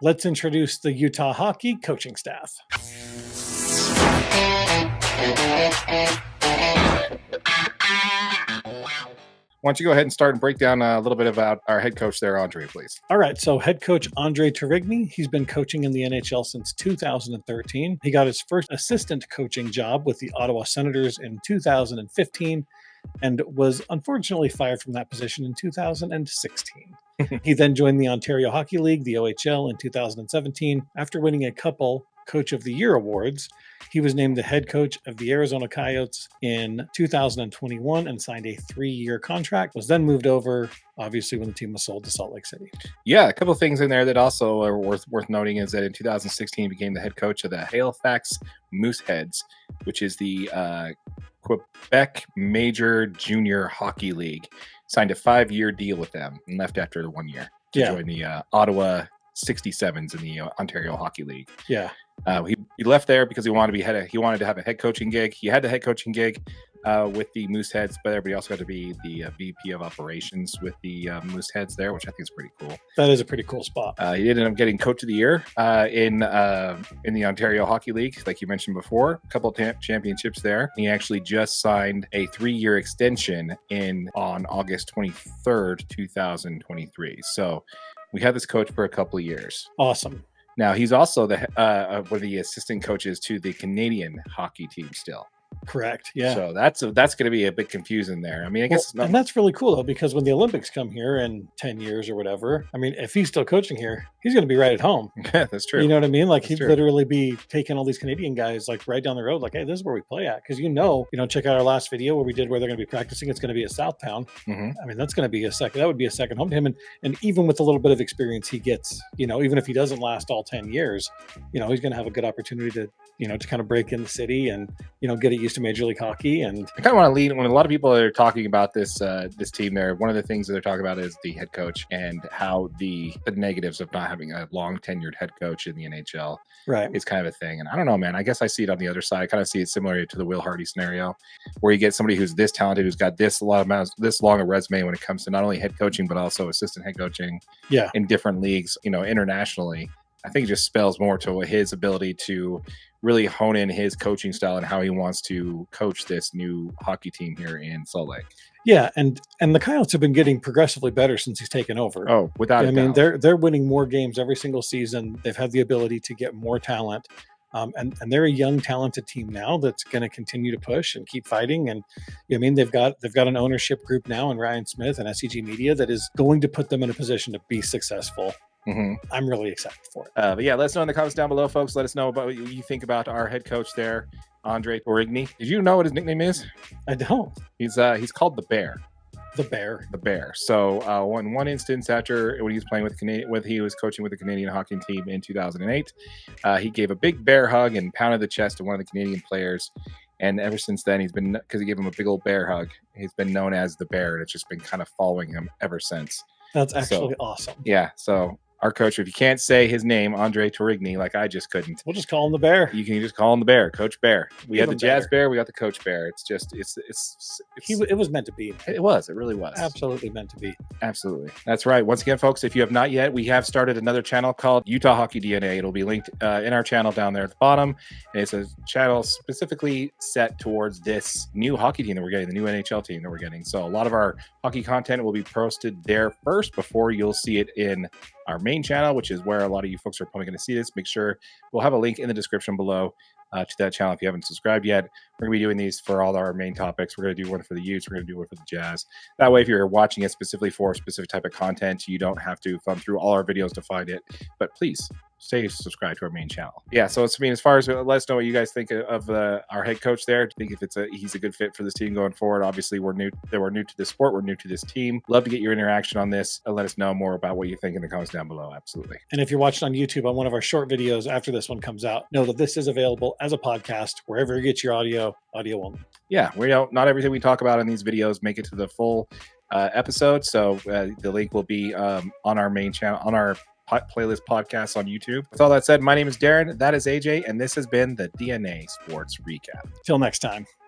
let's introduce the Utah Hockey coaching staff. Why don't you go ahead and start and break down a little bit about our head coach there, Andre, please? All right, so head coach Andre Tarigny, he's been coaching in the NHL since 2013. He got his first assistant coaching job with the Ottawa Senators in 2015 and was unfortunately fired from that position in 2016. He then joined the Ontario Hockey League, the OHL, in 2017. After winning a couple Coach of the Year awards, he was named the head coach of the Arizona Coyotes in 2021 and signed a 3-year contract. Was then moved over, obviously, when the team was sold to Salt Lake City. Yeah, a couple of things in there that also are worth noting is that in 2016 he became the head coach of the Halifax Mooseheads, which is the Quebec Major Junior Hockey League. Signed a 5-year deal with them and left after the 1 year to join the Ottawa 67s in the Ontario Hockey League. Yeah. He left there because he wanted to have a head coaching gig. He had the head coaching gig with the Mooseheads, but he also got to be the VP of operations with the Mooseheads there, which I think is pretty cool. That is a pretty cool spot. He ended up getting Coach of the Year in the Ontario Hockey League, like you mentioned before. A couple of championships there. He actually just signed a 3-year extension on August 23rd, 2023. So we had this coach for a couple of years. Awesome. Now, he's also one of the assistant coaches to the Canadian hockey team still. Correct. Yeah. So that's going to be a bit confusing there. I mean, I guess, and that's really cool though, because when the Olympics come here in 10 years or whatever, I mean, if he's still coaching here, he's going to be right at home. Yeah, that's true. You know what I mean? Like he'd literally be taking all these Canadian guys like right down the road, like, hey, this is where we play at. Because check out our last video where they're going to be practicing. It's going to be at Southtown. Mm-hmm. I mean, that would be a second home to him. And even with the little bit of experience he gets, even if he doesn't last all 10 years, he's going to have a good opportunity to kind of break in the city and, get it used to Major League Hockey. And I kind of want to lead when a lot of people are talking about this team there. One of the things that they're talking about is the head coach and how the negatives of not having a long tenured head coach in the NHL is kind of a thing. And I don't know, man, I guess I see it on the other side. I kind of see it similar to the Will Hardy scenario where you get somebody who's this talented, who's got this long a resume when it comes to not only head coaching, but also assistant head coaching in different leagues, internationally. I think it just spells more to his ability to really hone in his coaching style and how he wants to coach this new hockey team here in Salt Lake. Yeah, and the Coyotes have been getting progressively better since he's taken over. Oh, without a doubt. They're winning more games every single season. They've had the ability to get more talent. And they're a young, talented team now that's going to continue to push and keep fighting. And they've got an ownership group now in Ryan Smith and SCG Media that is going to put them in a position to be successful. Mm-hmm. I'm really excited for it. But yeah, let us know in the comments down below, folks. Let us know about what you think about our head coach there, Andre Tarigny. Did you know what his nickname is? I don't. He's called the Bear. The Bear. So in one instance, after when he was playing he was coaching with the Canadian hockey team in 2008, he gave a big bear hug and pounded the chest of one of the Canadian players. And ever since then, because he gave him a big old bear hug, he's been known as the Bear, and it's just been kind of following him ever since. That's actually awesome. Yeah. So our coach, if you can't say his name, Andre Tarigny, like I just couldn't. We'll just call him the Bear. You can just call him the Bear, Coach Bear. We had the Jazz Bear, we got the Coach Bear. It was meant to be. It was. It really was. Absolutely meant to be. Absolutely. That's right. Once again, folks, if you have not yet, we have started another channel called Utah Hockey DNA. It'll be linked in our channel down there at the bottom. And it's a channel specifically set towards this new hockey team that we're getting, the new NHL team that we're getting. So a lot of our hockey content will be posted there first before you'll see it in our main channel, which is where a lot of you folks are probably going to see this. Make sure we'll have a link in the description below to that channel if you haven't subscribed yet. We're going to be doing these for all our main topics. We're going to do one for the Utes. We're going to do one for the Jazz. That way, if you're watching it specifically for a specific type of content, you don't have to thumb through all our videos to find it. But please stay subscribed to our main channel. Yeah, so as far as let us know what you guys think of our head coach there. Do you think if he's a good fit for this team going forward? Obviously, we're new to this sport. We're new to this team. Love to get your interaction on this and let us know more about what you think in the comments down below. Absolutely. And if you're watching on YouTube on one of our short videos after this one comes out, know that this is available as a podcast wherever you get your audio only. Yeah, not everything we talk about in these videos make it to the full episode. So the link will be on our main channel, on our playlist podcast on YouTube. With all that said, my name is Darren, that is AJ, and this has been the DNA Sports Recap. Till next time.